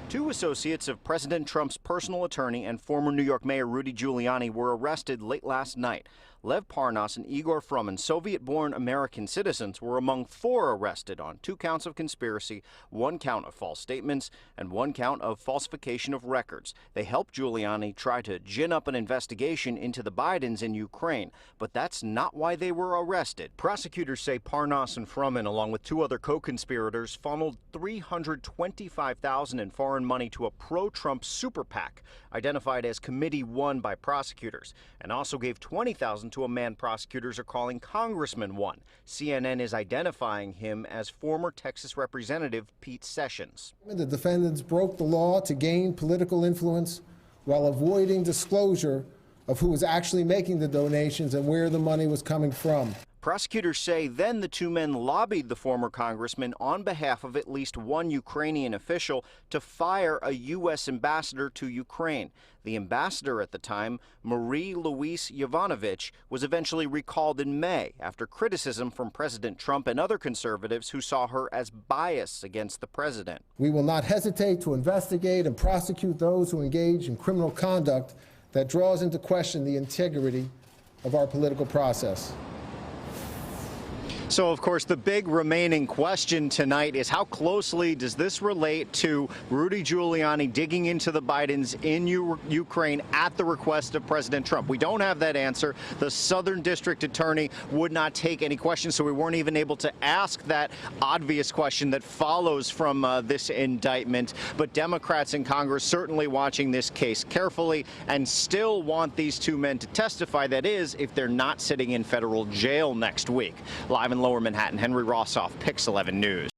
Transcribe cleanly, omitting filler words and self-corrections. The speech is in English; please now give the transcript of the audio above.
Two associates of President Trump's personal attorney and former New York Mayor Rudy Giuliani were arrested late last night. Lev Parnas and Igor Fruman, Soviet-born American citizens, were among four arrested on 2 counts of conspiracy, 1 count of false statements, and 1 count of falsification of records. They helped Giuliani try to gin up an investigation into the Bidens in Ukraine, but that's not why they were arrested. Prosecutors say Parnas and Fruman, along with 2 other co-conspirators, funneled $325,000 in foreign money to a pro-Trump super PAC, identified as Committee 1 by prosecutors, and also gave $20,000 to a man prosecutors are calling Congressman 1. CNN is identifying him as former Texas Representative Pete Sessions. The defendants broke the law to gain political influence while avoiding disclosure of who was actually making the donations and where the money was coming from. Prosecutors say then the 2 men lobbied the former congressman on behalf of at least 1 Ukrainian official to fire a U.S. ambassador to Ukraine. The ambassador at the time, Marie-Louise Yovanovitch, was eventually recalled in May after criticism from President Trump and other conservatives who saw her as biased against the president. We will not hesitate to investigate and prosecute those who engage in criminal conduct that draws into question the integrity of our political process. So, of course, the big remaining question tonight is how closely does this relate to Rudy Giuliani digging into the Bidens in Ukraine at the request of President Trump? We don't have that answer. The Southern District Attorney would not take any questions, so we weren't even able to ask that obvious question that follows from this indictment. But Democrats in Congress certainly watching this case carefully and still want these 2 men to testify, that is, if they're not sitting in federal jail next week. Live in Lower Manhattan, Henry Rossoff, Pix 11 News.